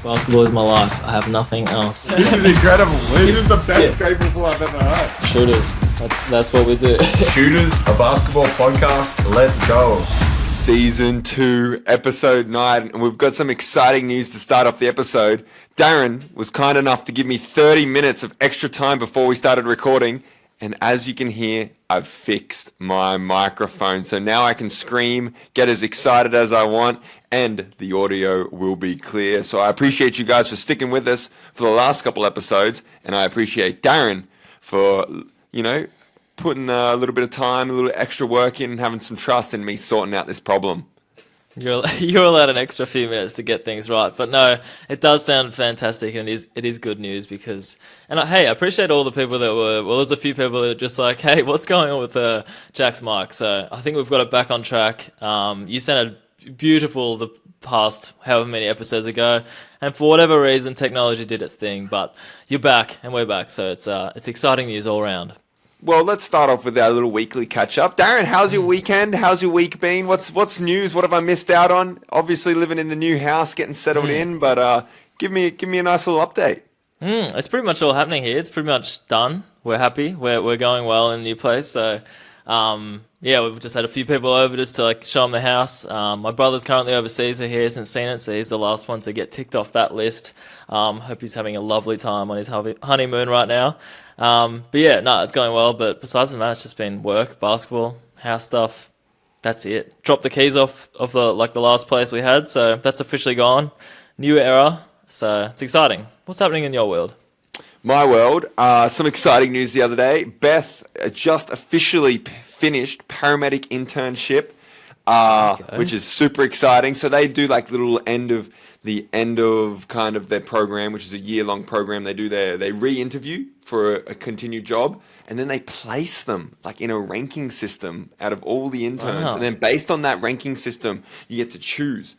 Basketball is my life. I have nothing else. This is incredible. This is the best grateful I've ever heard. Shooters. That's what we do. Shooters, a basketball podcast. Let's go. Season 2, episode 9, and we've got some exciting news to start off the episode. Darren was kind enough to give me 30 minutes of extra time before we started recording, and as you can hear, I've fixed my microphone, so now I can scream, get as excited as I want, and the audio will be clear. So I appreciate you guys for sticking with us for the last couple episodes, and I appreciate Darren for, putting a little bit of time, a little extra work in, and having some trust in me sorting out this problem. You're allowed an extra few minutes to get things right, but no, it does sound fantastic, and it is good news because, I appreciate all the people that there's a few people that are just like, hey, what's going on with Jack's mic? So I think we've got it back on track. You sounded beautiful the past however many episodes ago, and for whatever reason, technology did its thing, but you're back and we're back, so it's exciting news all around. Well, let's start off with our little weekly catch-up. Darren, how's your weekend? How's your week been? What's news? What have I missed out on? Obviously, living in the new house, getting settled in, but give me a nice little update. It's pretty much all happening here. It's pretty much done. We're happy. We're going well in the new place. So, we've just had a few people over just to show them the house. My brother's currently overseas, so he hasn't seen it, so he's the last one to get ticked off that list. Hope he's having a lovely time on his honeymoon right now. It's going well. But besides from that, it's just been work, basketball, house stuff. That's it. Dropped the keys off of the last place we had, so that's officially gone. New era, so it's exciting. What's happening in your world? My world, some exciting news the other day. Beth just officially finished paramedic internship, which is super exciting. So they do little end of kind of their program, which is a year-long program. They re-interview for a continued job, and then they place them in a ranking system out of all the interns. Wow. And then based on that ranking system, you get to choose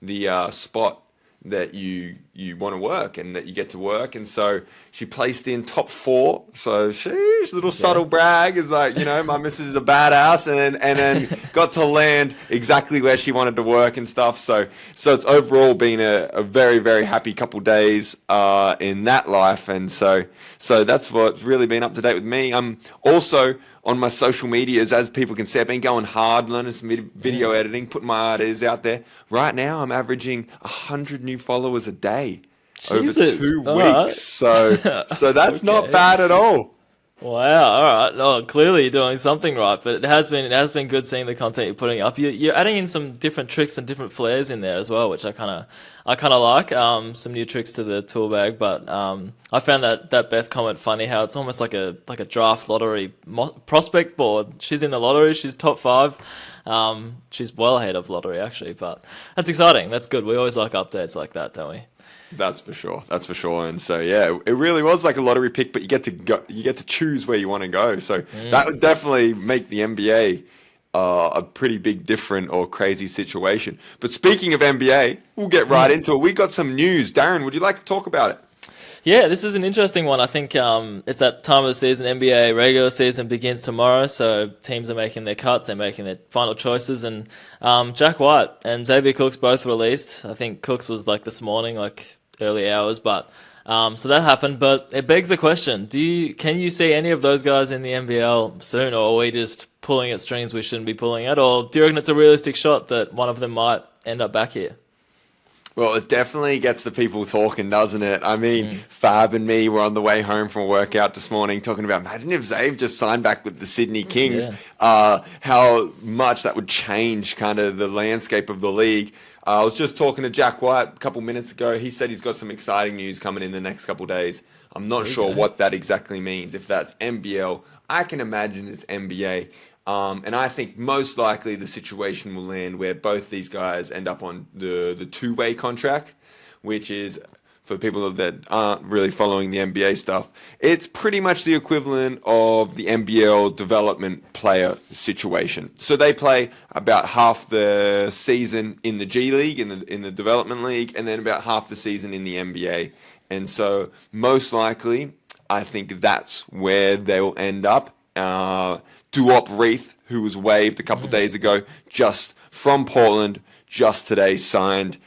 the spot that you want to work and that you get to work. And so she placed in top 4. So sheesh, little subtle brag is my missus is a badass, and then got to land exactly where she wanted to work and stuff. So it's overall been a very, very happy couple days in that life. And so that's what's really been up to date with me. I'm also on my social medias, as people can see, I've been going hard, learning some video editing, putting my ideas out there. Right now, I'm averaging 100 new followers a day over 2 weeks. Right. So that's not bad at all. Wow! All right. Oh, clearly you're doing something right, but it has been good seeing the content you're putting up. You're adding in some different tricks and different flares in there as well, which I kind of like. Some new tricks to the tool bag, but I found that Beth comment funny. How it's almost like a draft lottery prospect board. She's in the lottery. She's top 5. She's well ahead of lottery actually, but that's exciting. That's good. We always like updates like that, don't we? That's for sure. And so it really was like a lottery pick, but you get to choose where you want to go. So that would definitely make the NBA a pretty big different or crazy situation. But speaking of NBA, we'll get right into it. We got some news. Darren, would you like to talk about it? Yeah, this is an interesting one. I think it's that time of the season. NBA regular season begins tomorrow, so teams are making their cuts, they're making their final choices, and Jack White and Xavier Cooks both released. I think Cooks was this morning, early hours, but so that happened. But it begs the question: can you see any of those guys in the NBL soon, or are we just pulling at strings we shouldn't be pulling at, or do you reckon it's a realistic shot that one of them might end up back here? Well, it definitely gets the people talking, doesn't it? I mean, Fab and me were on the way home from a workout this morning talking about, imagine if Xav just signed back with the Sydney Kings, how much that would change kind of the landscape of the league. I was just talking to Jack White a couple minutes ago. He said he's got some exciting news coming in the next couple days. I'm not sure what that exactly means. If that's NBL, I can imagine it's NBA. And I think most likely the situation will land where both these guys end up on the two-way contract, which is, for people that aren't really following the NBA stuff, it's pretty much the equivalent of the NBL development player situation. So they play about half the season in the G League, in the development league, and then about half the season in the NBA. And so most likely, I think that's where they'll end up. Duop Reith, who was waived a couple days ago, just from Portland, just today signed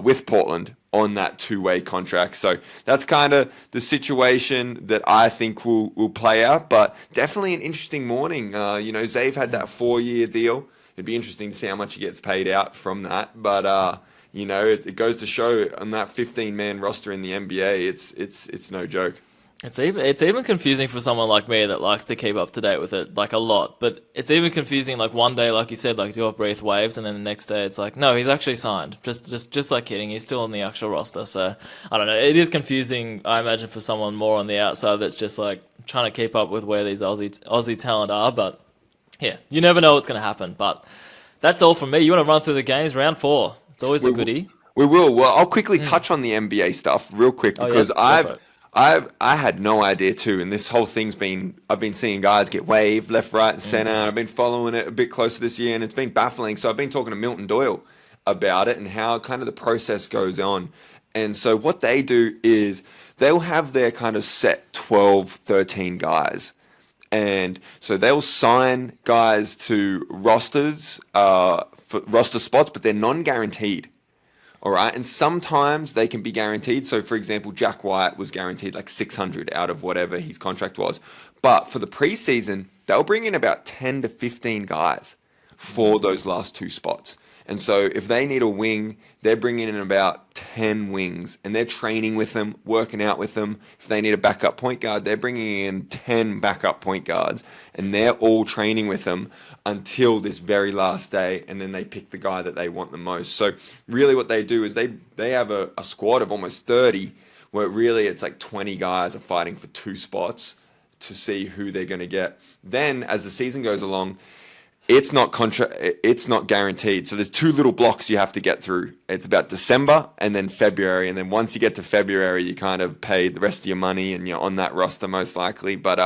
with Portland on that two-way contract. So that's kind of the situation that I think will play out. But definitely an interesting morning. Zave had that 4-year deal. It'd be interesting to see how much he gets paid out from that. But it goes to show on that 15-man roster in the NBA, it's no joke. It's even confusing for someone like me that likes to keep up to date with it like a lot. But it's even confusing like one day, like you said, like your brief waived, and then the next day it's like, no, he's actually signed. Just like kidding, he's still on the actual roster. So I don't know. It is confusing, I imagine, for someone more on the outside that's just like trying to keep up with where these Aussie talent are. But yeah, you never know what's going to happen. But that's all from me. You want to run through the games? Round 4. It's always a goodie. We will. Well, I'll quickly touch on the NBA stuff real quick because I had no idea too, and this whole thing's I've been seeing guys get waived left, right, and center. I've been following it a bit closer this year, and it's been baffling. So I've been talking to Milton Doyle about it and how kind of the process goes on. And so what they do is they'll have their kind of set 12, 13 guys. And so they'll sign guys to rosters, for roster spots, but they're non-guaranteed. All right. And sometimes they can be guaranteed. So, for example, Jack White was guaranteed like 600 out of whatever his contract was. But for the preseason, they'll bring in about 10 to 15 guys for those last 2 spots. And so if they need a wing, they're bringing in about 10 wings and they're training with them, working out with them. If they need a backup point guard, they're bringing in 10 backup point guards and they're all training with them until this very last day. And then they pick the guy that they want the most. So really what they do is they have a squad of almost 30 where really it's like 20 guys are fighting for 2 spots to see who they're going to get. Then as the season goes along, it's not guaranteed. So there's 2 little blocks you have to get through. It's about December and then February. And then once you get to February, you kind of pay the rest of your money and you're on that roster most likely. But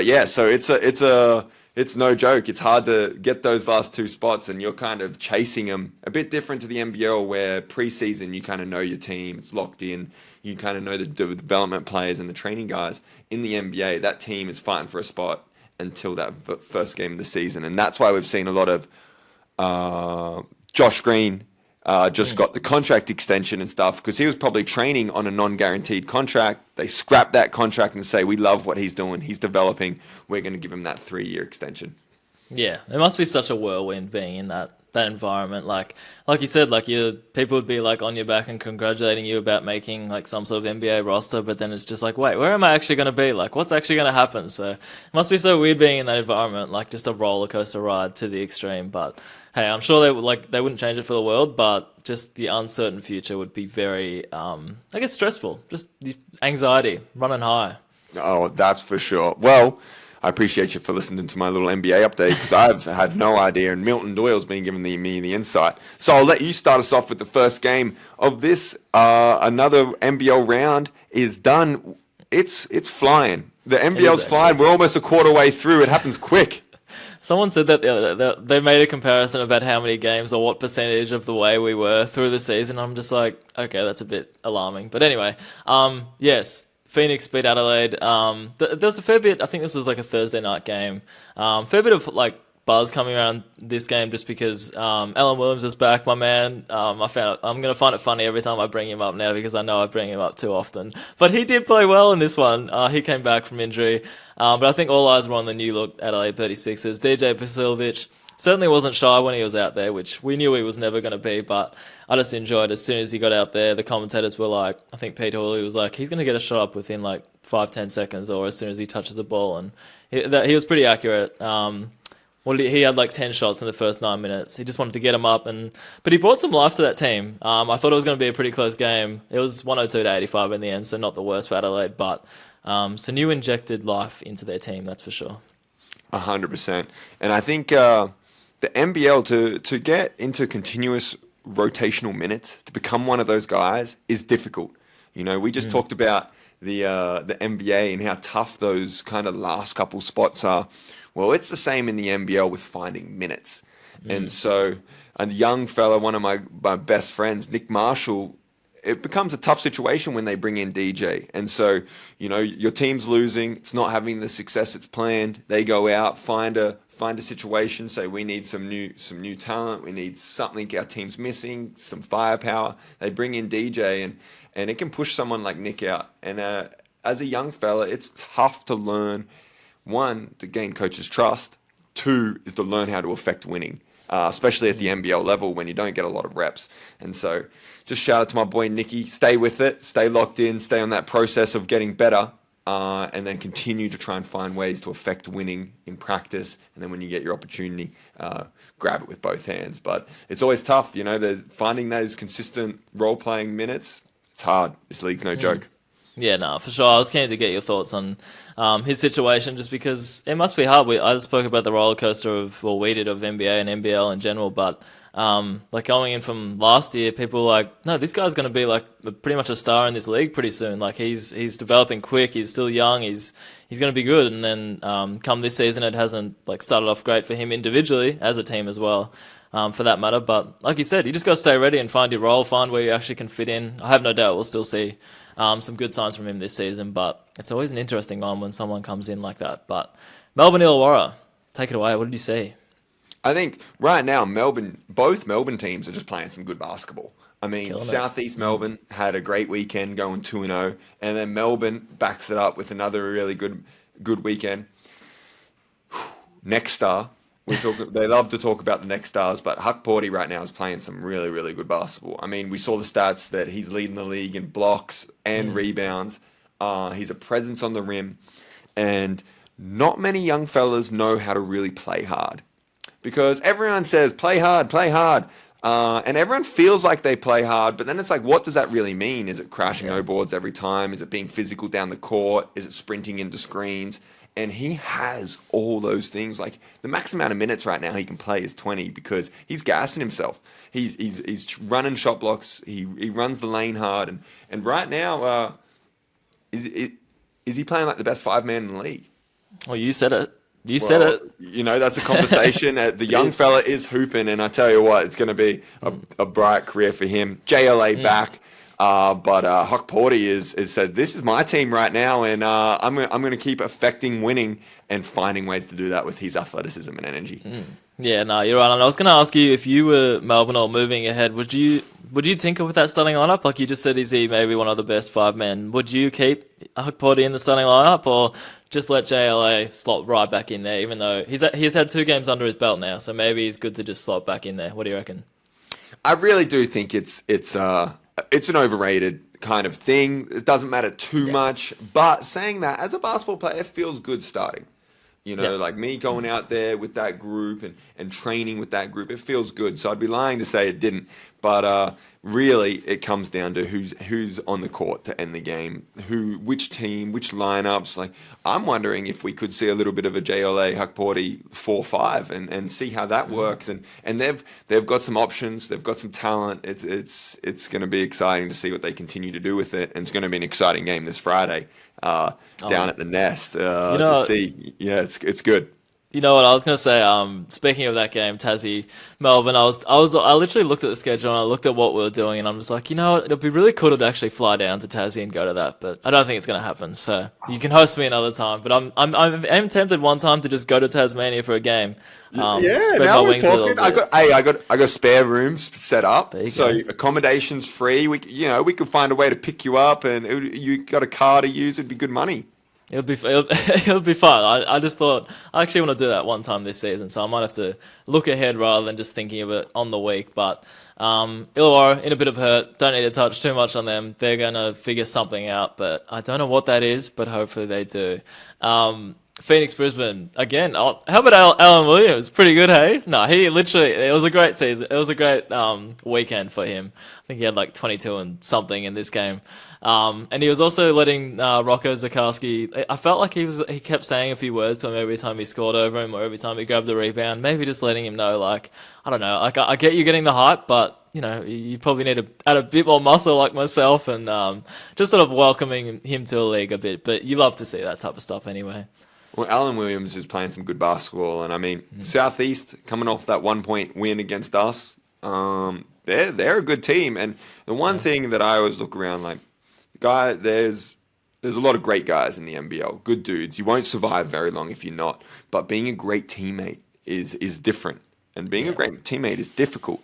yeah, so it's no joke. It's hard to get those last 2 spots and you're kind of chasing them. A bit different to the NBL where preseason you kind of know your team. It's locked in. You kind of know the development players and the training guys. In the NBA, that team is fighting for a spot until that first game of the season. And that's why we've seen a lot of Josh Green just got the contract extension and stuff because he was probably training on a non-guaranteed contract. They scrapped that contract and say, we love what he's doing. He's developing. We're going to give him that 3-year extension. Yeah, it must be such a whirlwind being in that environment. Like you said, like people would be like on your back and congratulating you about making like some sort of NBA roster, but then it's just like, wait, where am I actually going to be? Like, what's actually going to happen? So it must be so weird being in that environment, like just a roller coaster ride to the extreme. But hey, I'm sure they wouldn't change it for the world, but just the uncertain future would be very, I guess, stressful. Just the anxiety running high. Oh, that's for sure. Well, I appreciate you for listening to my little NBA update because I've had no idea, and Milton Doyle's been giving me the insight. So I'll let you start us off with the first game of this. Another NBL round is done. It's flying. The NBL's flying. We're almost a quarter way through. It happens quick. Someone said that they made a comparison about how many games or what percentage of the way we were through the season. I'm just like, okay, that's a bit alarming. But anyway, yes. Phoenix beat Adelaide. There was a fair bit. I think this was like a Thursday night game. Fair bit of like buzz coming around this game just because Alan Williams is back, my man. I'm gonna find it funny every time I bring him up now because I know I bring him up too often. But he did play well in this one. He came back from injury. But I think all eyes were on the new look Adelaide 36ers. DJ Vasiljevic certainly wasn't shy when he was out there, which we knew he was never going to be, but I just enjoyed as soon as he got out there, the commentators were like, I think Pete Hawley was like, he's going to get a shot up within like 5-10 seconds or as soon as he touches the ball, and he was pretty accurate. He had like 10 shots in the first 9 minutes. He just wanted to get him up, but he brought some life to that team. I thought it was going to be a pretty close game. It was 102-85 in the end, so not the worst for Adelaide, but some new injected life into their team, that's for sure. 100%. And I think the NBL to get into continuous rotational minutes, to become one of those guys is difficult. You know, we just talked about the NBA and how tough those kind of last couple spots are. Well, it's the same in the NBL with finding minutes. And so a young fella, one of my best friends, Nick Marshall, it becomes a tough situation when they bring in DJ. And so, your team's losing, it's not having the success it's planned. They go out, find a situation, say we need some new talent, we need something our team's missing, some firepower. They bring in DJ and it can push someone like Nick out. And as a young fella, it's tough to learn, one, to gain coach's trust, two, is to learn how to affect winning. Especially at the NBL level when you don't get a lot of reps. And so just shout out to my boy Nicky. Stay with it. Stay locked in. Stay on that process of getting better. And then continue to try and find ways to affect winning in practice. And then when you get your opportunity, grab it with both hands. But it's always tough. Finding those consistent role-playing minutes, it's hard. This league's no joke. Yeah, no, for sure. I was keen to get your thoughts on his situation, just because it must be hard. I spoke about the roller coaster we did of NBA and NBL in general, but like going in from last year, people were like, no, this guy's going to be like pretty much a star in this league pretty soon. Like he's developing quick. He's still young. He's going to be good. And then come this season, it hasn't like started off great for him individually, as a team as well. For that matter. But like you said, you just got to stay ready and find your role, find where you actually can fit in. I have no doubt we'll still see some good signs from him this season, but it's always an interesting one when someone comes in like that. But Melbourne Illawarra, take it away. What did you see? I think right now, both Melbourne teams are just playing some good basketball. I mean, Southeast Melbourne had a great weekend going 2-0, and then Melbourne backs it up with another really good weekend. Next star. They love to talk about the next stars, but Huck Porty right now is playing some really, really good basketball. I mean, we saw the stats that he's leading the league in blocks and rebounds. He's a presence on the rim, and not many young fellas know how to really play hard, because everyone says play hard, and everyone feels like they play hard, but then it's like, what does that really mean? Is it crashing O-boards every time? Is it being physical down the court? Is it sprinting into screens? And he has all those things. Like the max amount of minutes right now he can play is 20, because he's gassing himself. He's running shot blocks. He runs the lane hard. And right now, is he playing like the best 5-man in the league? Well, you said it. You said it. That's a conversation. The young fella is hooping, and I tell you what, it's going to be a bright career for him. JLA back. But Huck Porty is said, this is my team right now, and I'm going to keep affecting winning and finding ways to do that with his athleticism and energy. Yeah, no, you're right. And I was going to ask you, if you were Melbourne or moving ahead, would you tinker with that starting lineup? Like you just said, is he maybe one of the best 5 men? Would you keep Huck Porty in the starting lineup, or just let JLA slot right back in there, even though he's had 2 games under his belt now, so maybe he's good to just slot back in there? What do you reckon? I really do think it's an overrated kind of thing. It doesn't matter too much. But saying that, as a basketball player, it feels good starting. Like me going out there with that group and training with that group, it feels good. So I'd be lying to say it didn't. But really, it comes down to who's on the court to end the game, which team, which lineups. Like I'm wondering if we could see a little bit of a JLA Huck Porty 4-5 and see how that works. And they've got some options, they've got some talent. It's going to be exciting to see what they continue to do with it, and it's going to be an exciting game this Friday down at the Nest to see. Yeah, it's good. You know what I was going to say? Speaking of that game, Tassie, Melbourne, I literally looked at the schedule and I looked at what we were doing, and I'm just like, you know what? It'd be really cool to actually fly down to Tassie and go to that, but I don't think it's going to happen. So you can host me another time. But I'm tempted one time to just go to Tasmania for a game. Now we're talking. I got spare rooms set up, so accommodation's free. We could find a way to pick you up, and you got a car to use. It'd be good money. It'll be fun. I just thought I actually want to do that one time this season, so I might have to look ahead rather than just thinking of it on the week. But Illawarra in a bit of hurt. Don't need to touch too much on them. They're going to figure something out, but I don't know what that is, but hopefully they do. Phoenix Brisbane again. How about Alan Williams? Pretty good, hey? No, it was a great season. It was a great weekend for him. I think he had like 22 and something in this game. And he was also letting Rocco Zakowski. I felt like he kept saying a few words to him every time he scored over him or every time he grabbed the rebound. Maybe just letting him know, like, I don't know. Like I get you getting the hype, but you probably need to add a bit more muscle, like myself, and just sort of welcoming him to the league a bit. But you love to see that type of stuff anyway. Well, Alan Williams is playing some good basketball, and I mean, Southeast coming off that 1-point win against us. they're a good team. And the one thing that I always look around like, there's a lot of great guys in the NBL, good dudes. You won't survive very long if you're not. But being a great teammate is different, and being a great teammate is difficult.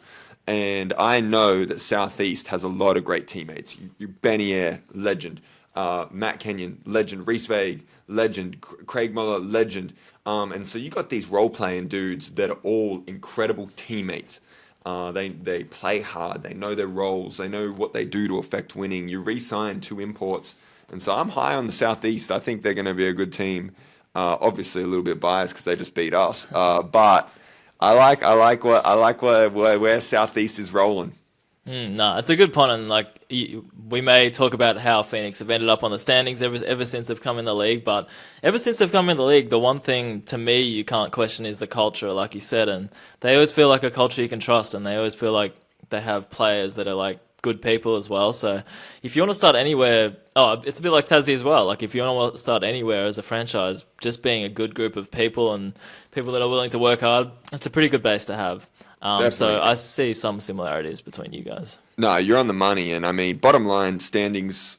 And I know that Southeast has a lot of great teammates. You Benier, legend. Matt Kenyon, legend. Reese Vague, legend. Craig Muller, legend. And so you got these role-playing dudes that are all incredible teammates. They play hard. They know their roles. They know what they do to affect winning. You re-sign 2 imports. And so I'm high on the Southeast. I think they're going to be a good team. Obviously a little bit biased because they just beat us. But I like where Southeast is rolling. No, it's a good point, and like we may talk about how Phoenix have ended up on the standings ever since they've come in the league. But ever since they've come in the league, the one thing to me you can't question is the culture, like you said, and they always feel like a culture you can trust, and they always feel like they have players that are like good people as well. So if you want to start anywhere, it's a bit like Tassie as well. Like if you want to start anywhere as a franchise, just being a good group of people and people that are willing to work hard, it's a pretty good base to have. So I see some similarities between you guys. No, you're on the money. And I mean, bottom line, standings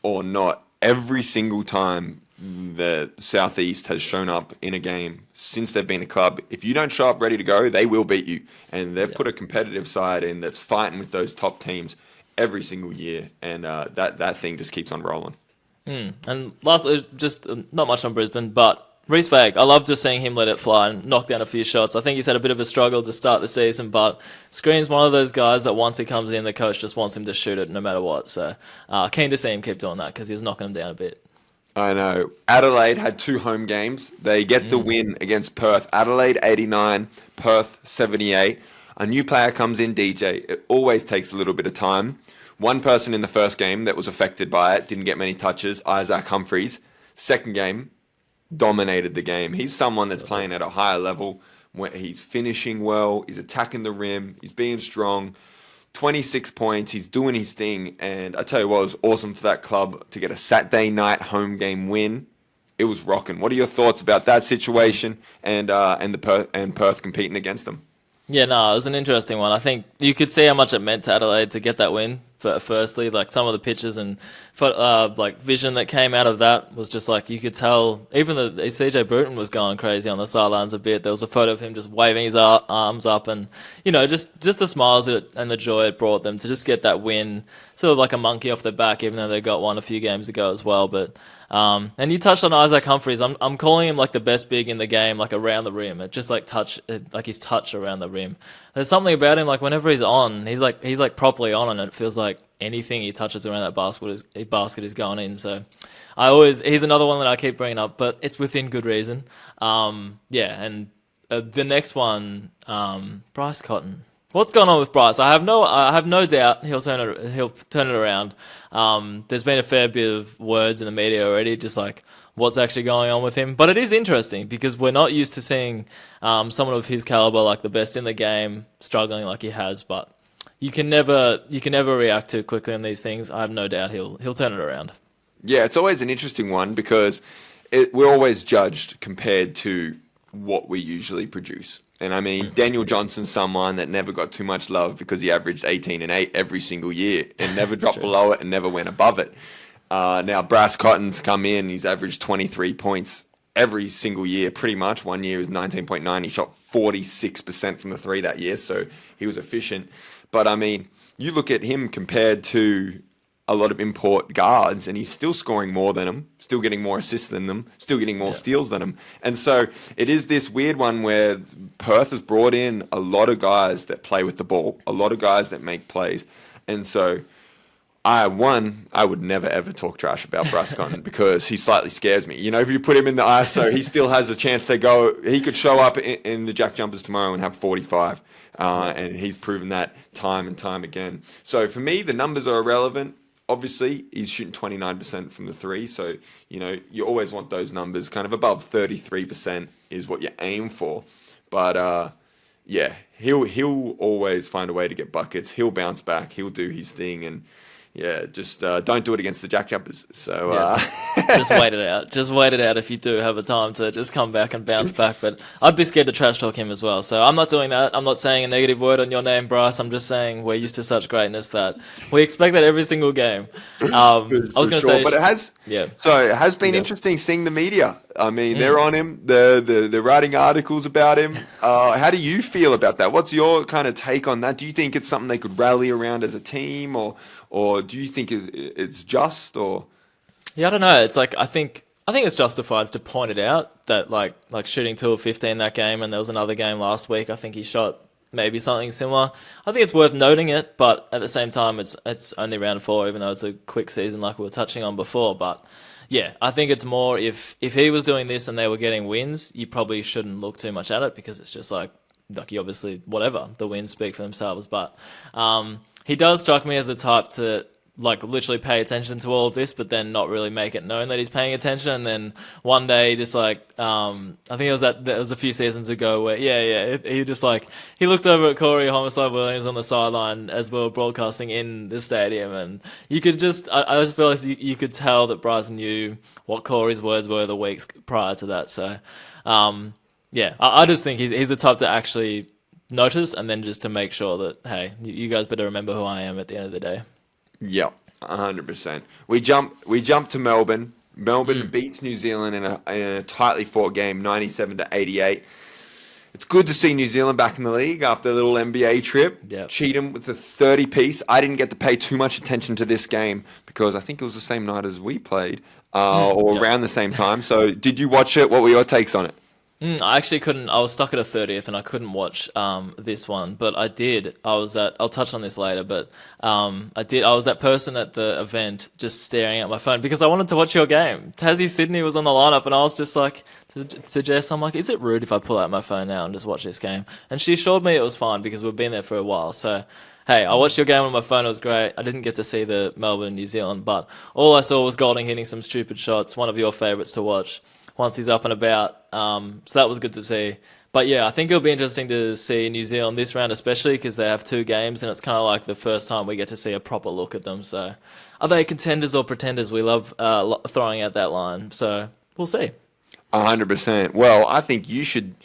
or not, every single time the Southeast has shown up in a game since they've been a club, if you don't show up ready to go, they will beat you. And they've put a competitive side in that's fighting with those top teams every single year. And that thing just keeps on rolling. And lastly, just not much on Brisbane, but Reese Vague, I love just seeing him let it fly and knock down a few shots. I think he's had a bit of a struggle to start the season, but Screen's one of those guys that once he comes in, the coach just wants him to shoot it no matter what. So keen to see him keep doing that because he was knocking him down a bit. I know. Adelaide had 2 home games. They get the win against Perth. Adelaide 89, Perth 78. A new player comes in, DJ. It always takes a little bit of time. One person in the first game that was affected by it, didn't get many touches, Isaac Humphries. Second game, dominated the game. He's someone that's playing at a higher level. He's finishing well. He's attacking the rim. He's being strong. 26 points. He's doing his thing. And I tell you what, it was awesome for that club to get a Saturday night home game win. It was rocking. What are your thoughts about that situation and Perth competing against them? Yeah, no, it was an interesting one. I think you could see how much it meant to Adelaide to get that win. Firstly, like some of the pictures and like vision that came out of that was just like you could tell. Even the CJ Bruton was going crazy on the sidelines a bit. There was a photo of him just waving his arms up, and just the smiles and the joy it brought them to just get that win, sort of like a monkey off their back. Even though they got one a few games ago as well, but and you touched on Isaac Humphries. I'm calling him like the best big in the game, like around the rim. It just like his touch around the rim. There's something about him, like whenever he's on, he's like properly on, and it feels like anything he touches around that basket is going in. So he's another one that I keep bringing up, but it's within good reason. And the next one, Bryce Cotton. What's going on with Bryce? I have no doubt he'll turn it around. There's been a fair bit of words in the media already, just like what's actually going on with him. But it is interesting because we're not used to seeing someone of his caliber, like the best in the game, struggling like he has. But you can never react too quickly on these things. I have no doubt he'll turn it around. Yeah, it's always an interesting one because we're always judged compared to what we usually produce. And I mean, Daniel Johnson's someone that never got too much love because he averaged 18 and 8 every single year and never dropped below it and never went above it. Now, Bryce Cotton's come in. He's averaged 23 points every single year, pretty much. One year was 19.9. He shot 46% from the 3 that year, so he was efficient. But, I mean, you look at him compared to a lot of import guards, and he's still scoring more than them, still getting more assists than them, still getting more steals than them. And so it is this weird one where Perth has brought in a lot of guys that play with the ball, a lot of guys that make plays. And so I would never ever talk trash about Bryce Cotton because he slightly scares me. If you put him in the ISO, he still has a chance to go. He could show up in the Jack Jumpers tomorrow and have 45. And he's proven that time and time again. So for me, the numbers are irrelevant. Obviously, he's shooting 29% from the 3, so you always want those numbers kind of above 33% is what you aim for. But he'll always find a way to get buckets. He'll bounce back. He'll do his thing, and just don't do it against the Jack Jumpers. So just wait it out. Just wait it out if you do have a time to just come back and bounce back. But I'd be scared to trash talk him as well. So I'm not doing that. I'm not saying a negative word on your name, Bryce. I'm just saying we're used to such greatness that we expect that every single game. I was going to say, but it has. Yeah. So it has been interesting seeing the media. I mean, they're on him. They're writing articles about him. How do you feel about that? What's your kind of take on that? Do you think it's something they could rally around as a team, or do you think it's just, or? Yeah, I don't know. It's like I think it's justified to point it out that like shooting 2 of 15 that game, and there was another game last week. I think he shot maybe something similar. I think it's worth noting it, but at the same time, it's only round 4, even though it's a quick season like we were touching on before. But yeah, I think it's more if he was doing this and they were getting wins, you probably shouldn't look too much at it because it's just like you obviously whatever, the wins speak for themselves. But he does strike me as the type to like literally pay attention to all of this, but then not really make it known that he's paying attention. And then one day, just like I think it was a few seasons ago where he just like he looked over at Corey Homicide Williams on the sideline as we were broadcasting in the stadium, and you could just I just feel like you could tell that Bryson knew what Corey's words were the weeks prior to that. So I just think he's the type to actually notice and then just to make sure that hey, you guys better remember who I am at the end of the day. Yep, 100%. We jump to Melbourne. Melbourne beats New Zealand in a tightly fought game, 97-88. It's good to see New Zealand back in the league after a little NBA trip. Yep. Cheatham with a 30-piece. I didn't get to pay too much attention to this game because I think it was the same night as we played, or around the same time. So did you watch it? What were your takes on it? I actually couldn't. I was stuck at a 30th and I couldn't watch this one, but I did. I'll touch on this later, but I did. I was that person at the event just staring at my phone because I wanted to watch your game. Tassie Sydney was on the lineup and I was just like, to Jess, I'm like, is it rude if I pull out my phone now and just watch this game? And she assured me it was fine because we've been there for a while. So, hey, I watched your game on my phone. It was great. I didn't get to see the Melbourne and New Zealand, but all I saw was Golding hitting some stupid shots, one of your favourites to watch once he's up and about. So that was good to see. But yeah, I think it'll be interesting to see New Zealand this round, especially because they have 2 games and it's kind of like the first time we get to see a proper look at them. So are they contenders or pretenders? We love throwing out that line. So we'll see. 100%. Well, I think you should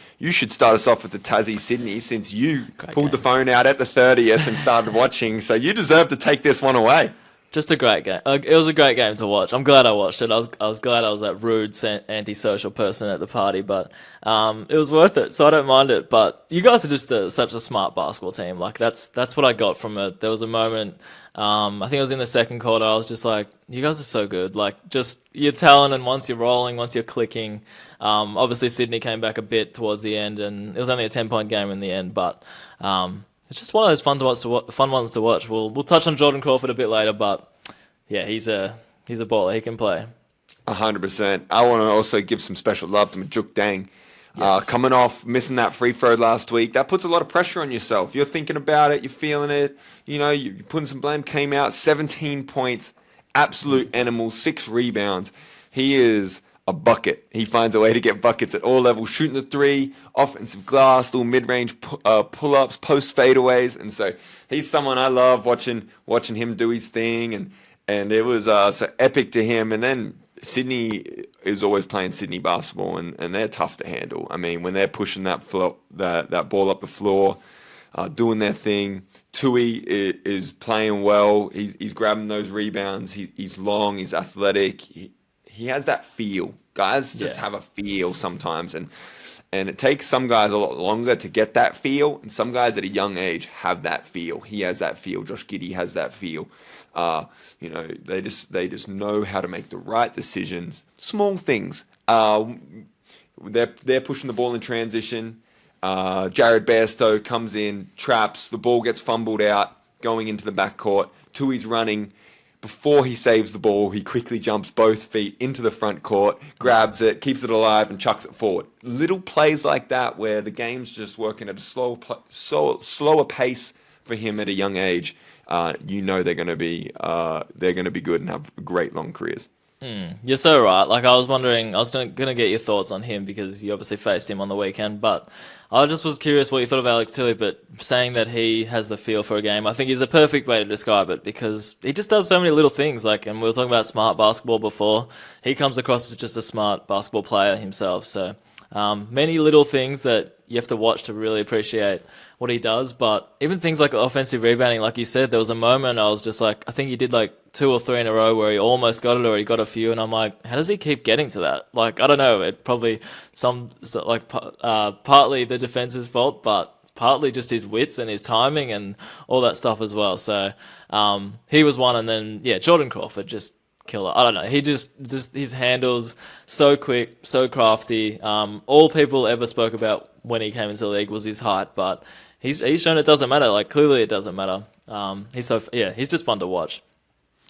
start us off with the Tassie Sydney since you pulled the phone out at the 30th and started watching. So you deserve to take this one away. Just a great game. It was a great game to watch. I'm glad I watched it. I was glad I was that rude, antisocial person at the party, but it was worth it. So I don't mind it. But you guys are just such a smart basketball team. Like that's what I got from it. There was a moment. I think it was in the second quarter. I was just like, you guys are so good. Like just your talent, and once you're rolling, once you're clicking. Obviously Sydney came back a bit towards the end, and it was only a 10-point game in the end, but. It's just one of those fun ones to watch. We'll touch on Jordan Crawford a bit later, but yeah, he's a baller. He can play. 100%. I want to also give some special love to Majuk Dang. Yes. Coming off missing that free throw last week, that puts a lot of pressure on yourself. You're thinking about it, you're feeling it. You know, you're putting some blame. Came out 17 points, absolute animal, 6 rebounds. He is a bucket. He finds a way to get buckets at all levels, shooting the 3, offensive glass, little mid-range pull-ups, post fadeaways, and so he's someone I love watching him do his thing, and it was so epic to him. And then Sydney is always playing Sydney basketball, and they're tough to handle. I mean, when they're pushing that ball up the floor, doing their thing. Tui is playing well. He's grabbing those rebounds. He's long. He's athletic. He has that feel. Guys just have a feel sometimes, and it takes some guys a lot longer to get that feel, and some guys at a young age have that feel. He has that feel. Josh Giddey has that feel. They just know how to make the right decisions. Small things. They're pushing the ball in transition. Jared Bairstow comes in, traps, the ball gets fumbled out, going into the backcourt. Tui's running. Before he saves the ball, he quickly jumps both feet into the front court, grabs it, keeps it alive, and chucks it forward. Little plays like that where the game's just working at a slower pace for him at a young age. They're going to be good and have great long careers. You're so right. Like, I was wondering, I was gonna get your thoughts on him because you obviously faced him on the weekend, but I just was curious what you thought of Alex Tilley, but saying that he has the feel for a game, I think is a perfect way to describe it because he just does so many little things. Like, and we were talking about smart basketball before. He comes across as just a smart basketball player himself. So, many little things that you have to watch to really appreciate what he does. But even things like offensive rebounding, like you said, there was a moment I was just like, I think he did like 2 or 3 in a row where he almost got it or he got a few, and I'm like, how does he keep getting to that? Like, I don't know. It probably partly the defense's fault, but partly just his wits and his timing and all that stuff as well. So he was one, and then yeah, Jordan Crawford just killer. I don't know. He just his handles so quick, so crafty. All people ever spoke about when he came into the league was his height, but he's shown it doesn't matter. Like clearly it doesn't matter. He's just fun to watch.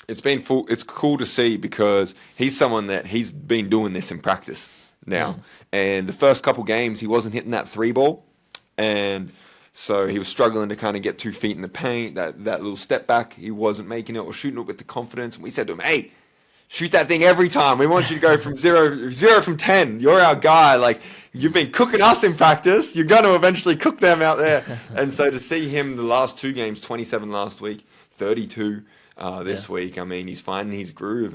It's cool to see because he's someone that he's been doing this in practice now. And the first couple games he wasn't hitting that 3 ball, and so he was struggling to kind of get 2 feet in the paint. That little step back, he wasn't making it or shooting it with the confidence. And we said to him, "Hey, shoot that thing every time. We want you to go from zero from 10. You're our guy. Like, you've been cooking us in practice. You're going to eventually cook them out there." And so to see him the last 2 games, 27 last week, 32 this week, I mean, he's finding his groove.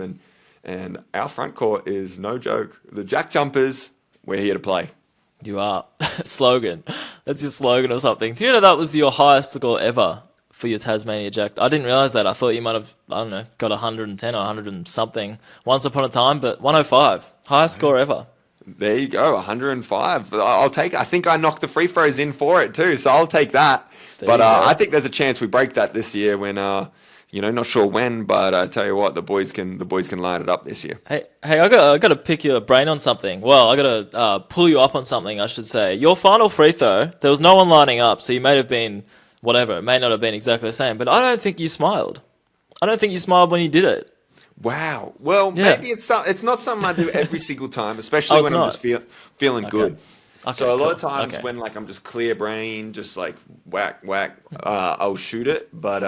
And our front court is no joke. The Jack Jumpers, we're here to play. You are. Slogan. That's your slogan or something. Do you know that was your highest score ever for your Tasmania Jack? I didn't realize that. I thought you might have, I don't know, got 110 or 100 and something once upon a time, but 105. Highest score ever. There you go, 105. I'll take it. I think I knocked the free throws in for it too, so I'll take that. But I think there's a chance we break that this year when, not sure when, but I tell you what, the boys can line it up this year. Hey, I got to pick your brain on something. Well, I got to pull you up on something, I should say. Your final free throw, there was no one lining up, so you may have been whatever. It may not have been exactly the same, but I don't think you smiled. I don't think you smiled when you did it. Wow. Well, maybe it's not something I do every single time, especially when I'm just feeling good. Okay, so a lot of times when like I'm just clear brain, just like whack, I'll shoot it. But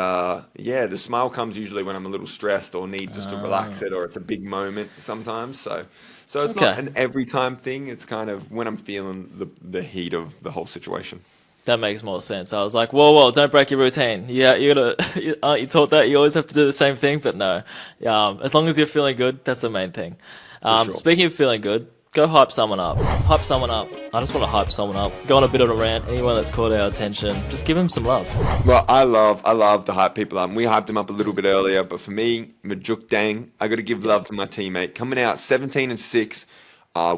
the smile comes usually when I'm a little stressed or need just to relax it, or it's a big moment sometimes. So it's not an every time thing. It's kind of when I'm feeling the heat of the whole situation. That makes more sense. I was like, whoa, don't break your routine. Yeah, aren't you taught that you always have to do the same thing? But no, as long as you're feeling good, that's the main thing. Sure. Speaking of feeling good, go hype someone up. Hype someone up. I just want to hype someone up. Go on a bit of a rant. Anyone that's caught our attention, just give him some love. Well, I love to hype people up. We hyped him up a little bit earlier, but for me, Majuk Dang, I got to give love to my teammate. Coming out 17-6.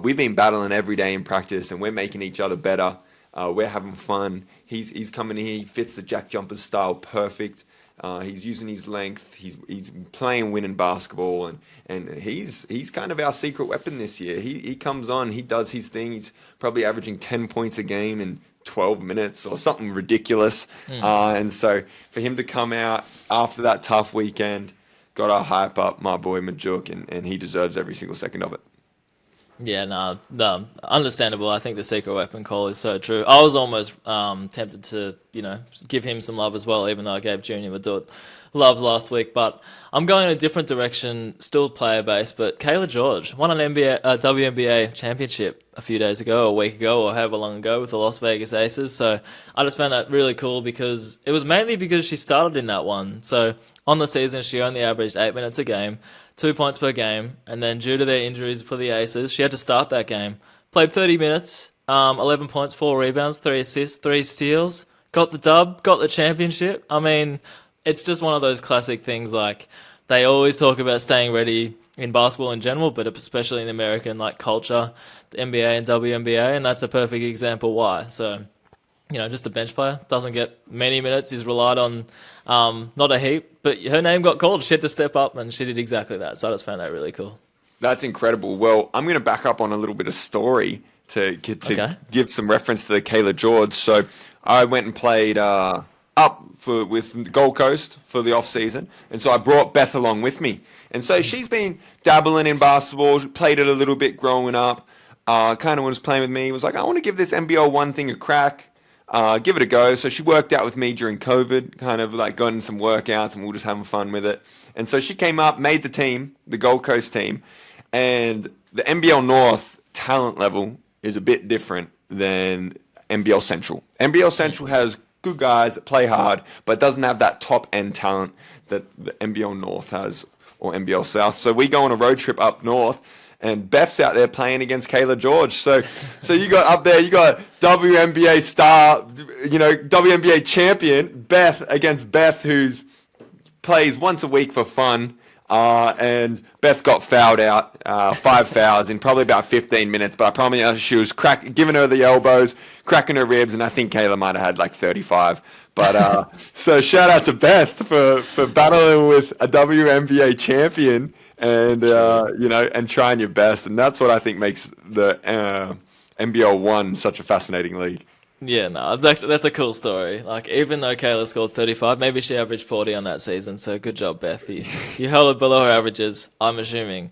We've been battling every day in practice, and we're making each other better. We're having fun. He's coming in here. He fits the Jack Jumpers style perfect. He's using his length. He's playing winning basketball, and he's kind of our secret weapon this year. He comes on. He does his thing. He's probably averaging 10 points a game in 12 minutes or something ridiculous. And so for him to come out after that tough weekend, got to hype up my boy Majuk, and he deserves every single second of it. Yeah, no, understandable. I think the secret weapon call is so true. I was almost tempted to, give him some love as well, even though I gave Junior Madut love last week. But I'm going in a different direction, still player-based, but Cayla George won an WNBA championship a few days ago, a week ago, or however long ago with the Las Vegas Aces. So I just found that really cool because it was mainly because she started in that one. So on the season, she only averaged 8 minutes a game, 2 points per game, and then due to their injuries for the Aces, she had to start that game. Played 30 minutes, 11 points, 4 rebounds, 3 assists, 3 steals, got the dub, got the championship. I mean, it's just one of those classic things, like, they always talk about staying ready in basketball in general, but especially in American culture, the NBA and WNBA, and that's a perfect example why. So, just a bench player, doesn't get many minutes, is relied on, not a heap, but her name got called. She had to step up, and she did exactly that. So I just found that really cool. That's incredible. Well, I'm going to back up on a little bit of story to give some reference to the Cayla George. So I went and played with Gold Coast for the off season, and so I brought Beth along with me. And so she's been dabbling in basketball, played it a little bit growing up. Kind of was playing with me. Was like, I want to give this NBL 1 thing a crack. give it a go. So she worked out with me during COVID, kind of like got in some workouts, and we were just having fun with it. And so she came up, made the team, the Gold Coast team, and the NBL North talent level is a bit different than NBL Central. NBL Central has good guys that play hard, but doesn't have that top end talent that the NBL North has, or NBL South. So we go on a road trip up north, and Beth's out there playing against Cayla George. So you got up there, you got WNBA star, WNBA champion Beth against Beth, who's plays once a week for fun. And Beth got fouled out, 5 fouls in probably about 15 minutes. But I promise you, she was giving her the elbows, cracking her ribs, and I think Cayla might have had like 35. But so shout out to Beth for battling with a WNBA champion and and trying your best. And that's what I think makes the NBL 1 such a fascinating league. Yeah, no, that's a cool story. Like, even though Cayla scored 35, maybe she averaged 40 on that season. So good job, Beth. You held it below her averages, I'm assuming.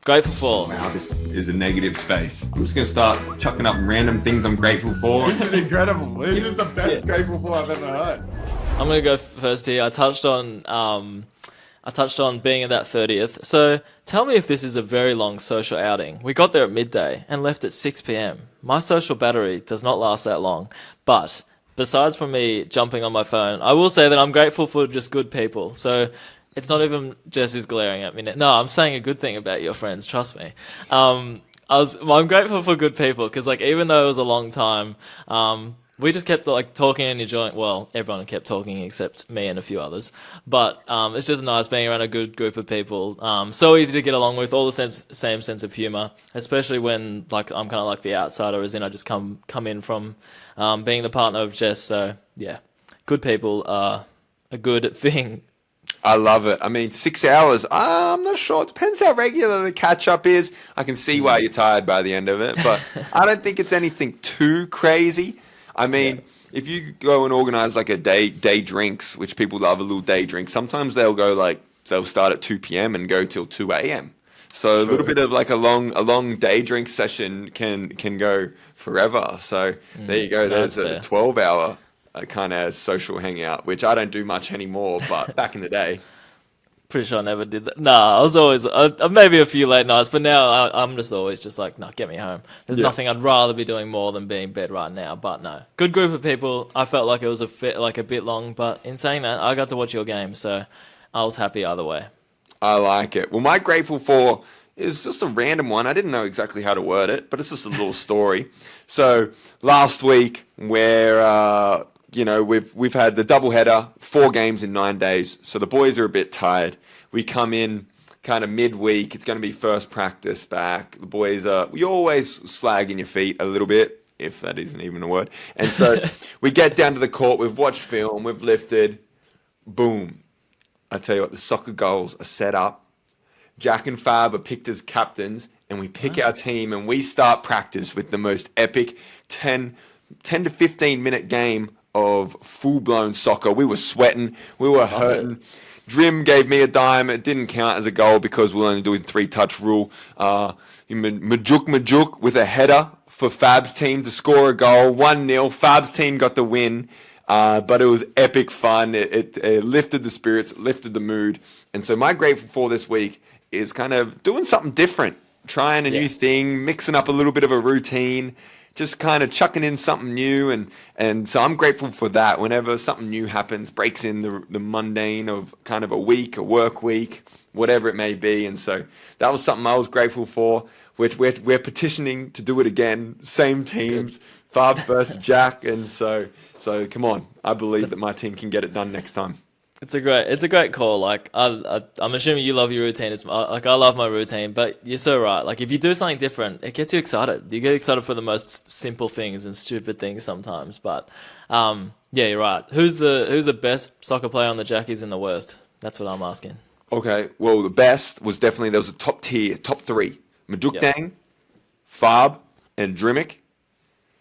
Grateful for. Wow, this is a negative space. I'm just going to start chucking up random things I'm grateful for. This is incredible. This is the best grateful for I've ever heard. I'm going to go first here. I touched on being at that 30th. So tell me if this is a very long social outing. We got there at midday and left at 6 p.m. My social battery does not last that long. But besides from me jumping on my phone, I will say that I'm grateful for just good people. So it's not even Jessie's glaring at me. No, I'm saying a good thing about your friends. Trust me. I'm grateful for good people because, like, even though it was a long time, we just kept like talking and enjoying. Well, everyone kept talking except me and a few others. But it's just nice being around a good group of people. So easy to get along with. All the same sense of humor, especially when like I'm kind of like the outsider, as in I just come in from being the partner of Jess. So yeah, good people are a good thing. I love it. I mean, 6 hours. I'm not sure. It depends how regular the catch up is. I can see why you're tired by the end of it, but I don't think it's anything too crazy. I mean, if you go and organize like a day drinks, which people love a little day drink, sometimes they'll start at 2 p.m. and go till 2 a.m. So a little bit of like a long day drink session can go forever. So there you go. There's a 12-hour kind of social hangout, which I don't do much anymore, but back in the day. Pretty sure I never did that. Nah, I was always maybe a few late nights, but now I'm just always just like, nah, get me home. There's nothing I'd rather be doing more than being in bed right now. But no, good group of people. I felt like it was a bit long, but in saying that, I got to watch your game, so I was happy either way. I like it. Well, my grateful for is just a random one. I didn't know exactly how to word it, but it's just a little story. So last week, where we've had the doubleheader, 4 games in 9 days. So the boys are a bit tired. We come in kind of midweek. It's going to be first practice back. The boys we always slagging your feet a little bit, if that isn't even a word. And so we get down to the court. We've watched film. We've lifted. Boom. I tell you what, the soccer goals are set up. Jack and Fab are picked as captains, and we pick our team, and we start practice with the most epic 10 to 15 minute game of full-blown soccer. We were sweating. We were hurting. Drim gave me a dime. It didn't count as a goal because we're only doing 3-touch rule. Majuk with a header for Fab's team to score a goal. 1-0. Fab's team got the win. But it was epic fun. It lifted the spirits, it lifted the mood. And so my grateful for this week is kind of doing something different, trying a new thing, mixing up a little bit of a routine, just kind of chucking in something new. And so I'm grateful for that. Whenever something new happens, breaks in the mundane of kind of a week, a work week, whatever it may be. And so that was something I was grateful for. We're petitioning to do it again. Same teams, Fab versus Jack. And so come on. I believe that my team can get it done next time. It's a great call. Like I'm assuming you love your routine. It's like I love my routine, but you're so right. Like if you do something different, it gets you excited. You get excited for the most simple things and stupid things sometimes. But yeah, you're right. Who's the best soccer player on the Jackies and the worst? That's what I'm asking. Okay, well the best was definitely there was a top 3. Majuk Dang, Fab, and Drimic.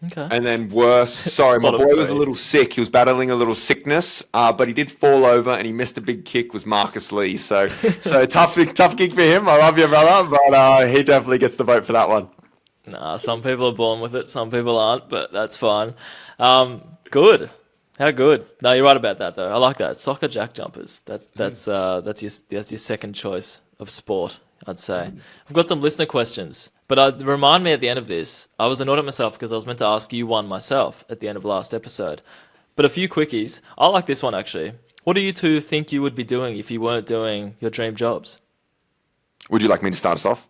Okay. And then worse, sorry, my boy was a little sick. He was battling a little sickness, but he did fall over and he missed a big kick, was Marcus Lee. So tough gig for him. I love you, brother, but he definitely gets the vote for that one. Nah, some people are born with it, some people aren't, but that's fine. Good. How good? No, you're right about that though. I like that. Soccer jack jumpers. That's your second choice of sport, I'd say. I've got some listener questions, but remind me at the end of this. I was annoyed at myself because I was meant to ask you one myself at the end of last episode. But a few quickies. I like this one actually. What do you two think you would be doing if you weren't doing your dream jobs? Would you like me to start us off?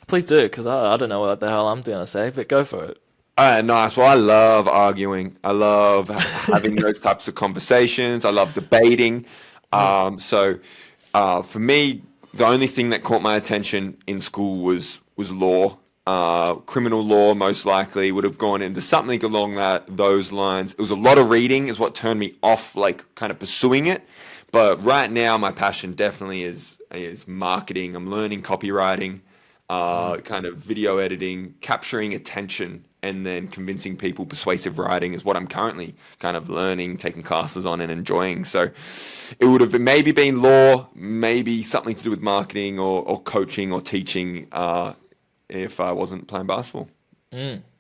Please do, because I don't know what the hell I'm going to say, but go for it. Nice. Well, I love arguing. I love having those types of conversations. I love debating. So for me, the only thing that caught my attention in school was law. Criminal law, most likely, would have gone into something along those lines. It was a lot of reading is what turned me off, like kind of pursuing it. But right now, my passion definitely is marketing. I'm learning copywriting, kind of video editing, capturing attention, and then convincing people. Persuasive writing is what I'm currently kind of learning, taking classes on, and enjoying. So it would have maybe been law, maybe something to do with marketing or coaching or teaching if I wasn't playing basketball.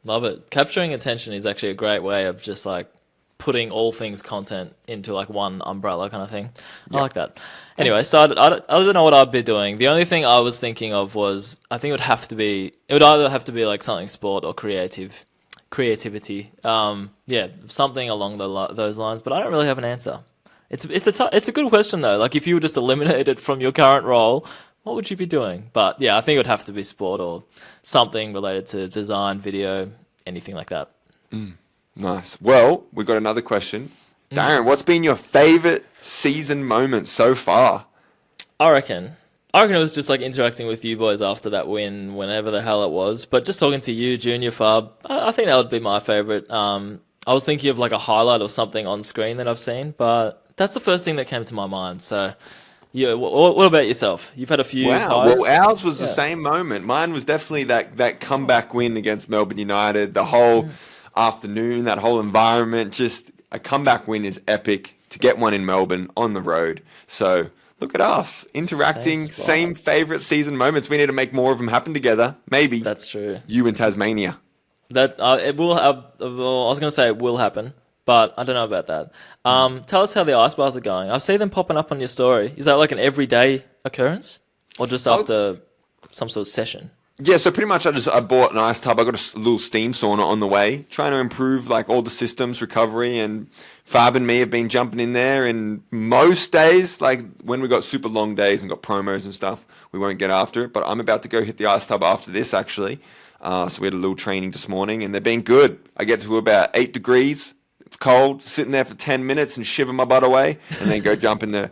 Love it. Capturing attention is actually a great way of just like putting all things content into like one umbrella kind of thing. I like that. Anyway, so I don't know what I'd be doing. The only thing I was thinking of was I think it would either have to be like something sport or creativity. Something along those lines. But I don't really have an answer. It's a good question though. Like if you were just eliminated from your current role, what would you be doing? But yeah, I think it would have to be sport or something related to design, video, anything like that. Nice. Well, we've got another question. Darren, what's been your favorite season moment so far? I reckon it was just like interacting with you boys after that win, whenever the hell it was. But just talking to you, Junior Fab, I think that would be my favorite. I was thinking of like a highlight or something on screen that I've seen, but that's the first thing that came to my mind. So, yeah, what about yourself? You've had a few highs. Well, ours was the same moment. Mine was definitely that comeback win against Melbourne United. The whole afternoon, that whole environment, just a comeback win is epic. To get one in Melbourne on the road. So look at us interacting, same favorite season moments. We need to make more of them happen together. Maybe that's true. You in Tasmania. That it will have. Well, I was going to say it will happen, but I don't know about that. Tell us how the ice bars are going. I see them popping up on your story. Is that like an everyday occurrence, or just after some sort of session? Yeah, so pretty much I bought an ice tub. I got a little steam sauna on the way, trying to improve like all the systems, recovery, and Fab and me have been jumping in there. And most days, like when we got super long days and got promos and stuff, we won't get after it. But I'm about to go hit the ice tub after this actually. So we had a little training this morning, and they've been good. I get to about 8 degrees. It's cold, sitting there for 10 minutes and shiver my butt away, and then go jump in the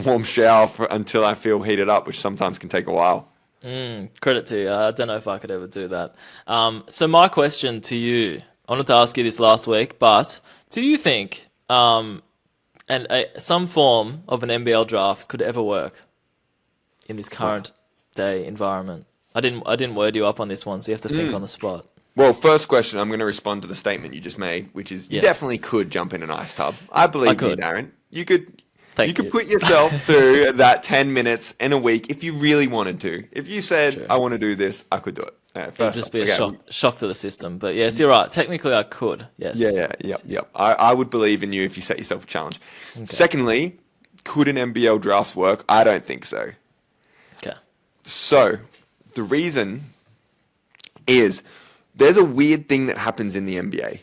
warm shower until I feel heated up, which sometimes can take a while. Credit to you. I don't know if I could ever do that. So my question to you, I wanted to ask you this last week, but do you think some form of an NBL draft could ever work in this current day environment? I didn't word you up on this one, so you have to think on the spot. Well, first question, I'm going to respond to the statement you just made, which is you definitely could jump in an ice tub. I believe you, Darren. You could. You could put yourself through that 10 minutes in a week if you really wanted to. If you said, I want to do this, I could do it. It would just be a shock to the system. But yes, you're right. Technically, I could. Yes. Yep. I would believe in you if you set yourself a challenge. Okay. Secondly, could an NBL draft work? I don't think so. Okay. So the reason is there's a weird thing that happens in the NBA,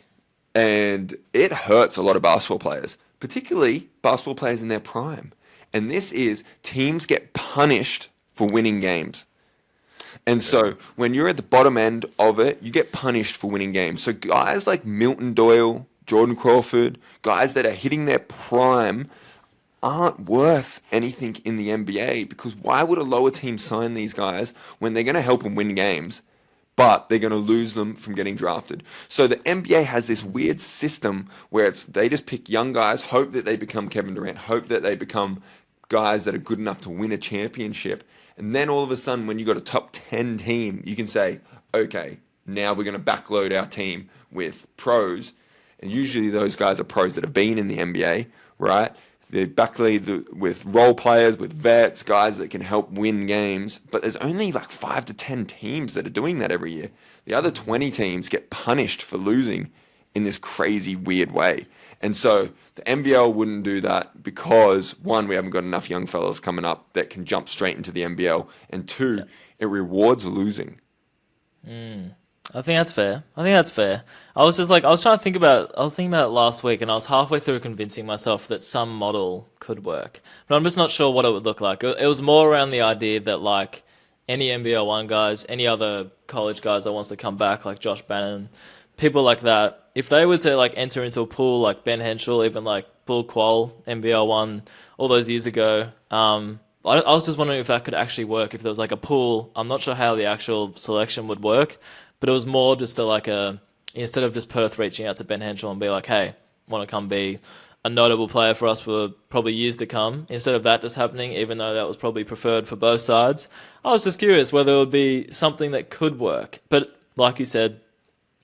and it hurts a lot of basketball players, particularly basketball players in their prime. And this is teams get punished for winning games. And so when you're at the bottom end of it, you get punished for winning games. So guys like Milton Doyle, Jordan Crawford, guys that are hitting their prime aren't worth anything in the NBA, because why would a lower team sign these guys when they're going to help them win games, but they're going to lose them from getting drafted? So the NBA has this weird system where they just pick young guys, hope that they become Kevin Durant, hope that they become guys that are good enough to win a championship. And then all of a sudden, when you got a top 10 team, you can say, okay, now we're going to backload our team with pros. And usually those guys are pros that have been in the NBA, right? They're backly with role players, with vets, guys that can help win games. But there's only like 5 to 10 teams that are doing that every year. The other 20 teams get punished for losing in this crazy, weird way. And so the NBL wouldn't do that because, one, we haven't got enough young fellas coming up that can jump straight into the NBL. And two, it rewards losing. I think that's fair. I was thinking about it last week, and I was halfway through convincing myself that some model could work, but I'm just not sure what it would look like. It was more around the idea that like any NBL one guys, any other college guys that wants to come back, like Josh Bannon, people like that, if they were to like enter into a pool like Ben Henschel, even like Bull Qual, NBL one, all those years ago. I was just wondering if that could actually work, if there was like a pool. I'm not sure how the actual selection would work, but it was more just instead of just Perth reaching out to Ben Henschel and be like, hey, want to come be a notable player for us for probably years to come, instead of that just happening, even though that was probably preferred for both sides. I was just curious whether it would be something that could work. But like you said,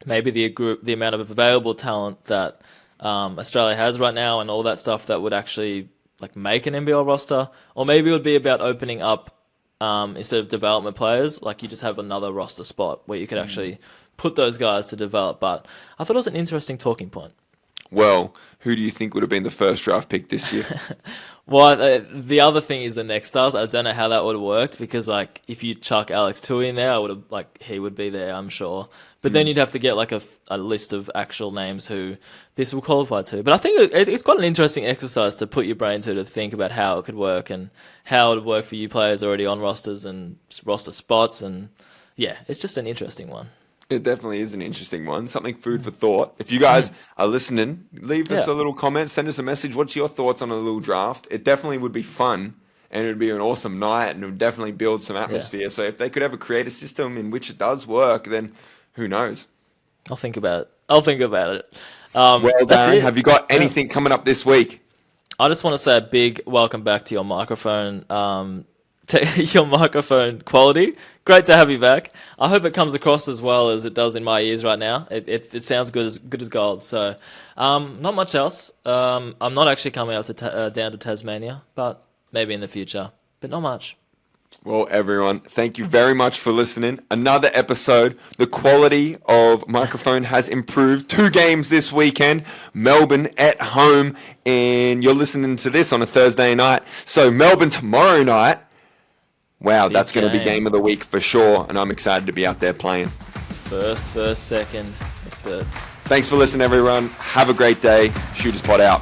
maybe the amount of available talent that Australia has right now and all that stuff that would actually like make an NBL roster, or maybe it would be about opening up instead of development players, like you just have another roster spot where you could actually put those guys to develop. But I thought it was an interesting talking point. Well, who do you think would have been the first draft pick this year? Well, the other thing is the next stars. I don't know how that would have worked, because like if you chuck Alex Tui in there, he would be there, I'm sure. But then you'd have to get like a list of actual names who this will qualify to. But I think it's quite an interesting exercise to put your brain to think about how it could work and how it would work for you players already on rosters and roster spots. And yeah, it's just an interesting one. It definitely is an interesting one. Something food for thought. If you guys are listening, leave us a little comment, send us a message. What's your thoughts on a little draft? It definitely would be fun, and it would be an awesome night, and it would definitely build some atmosphere. Yeah. So if they could ever create a system in which it does work, then who knows? I'll think about it. Well, Darren, have you got anything coming up this week? I just want to say a big welcome back to your microphone. Your microphone quality. Great to have you back. I hope it comes across as well as it does in my ears right now. It sounds good as gold. So, not much else. I'm not actually coming up down to Tasmania, but maybe in the future. But not much. Well, everyone, thank you very much for listening. Another episode. The quality of microphone has improved. 2 games this weekend. Melbourne at home, and you're listening to this on a Thursday night. So Melbourne tomorrow night. Wow, that's going to be game of the week for sure, and I'm excited to be out there playing. First, second. Let's do it. Thanks for listening, everyone. Have a great day. Shooters Pod out.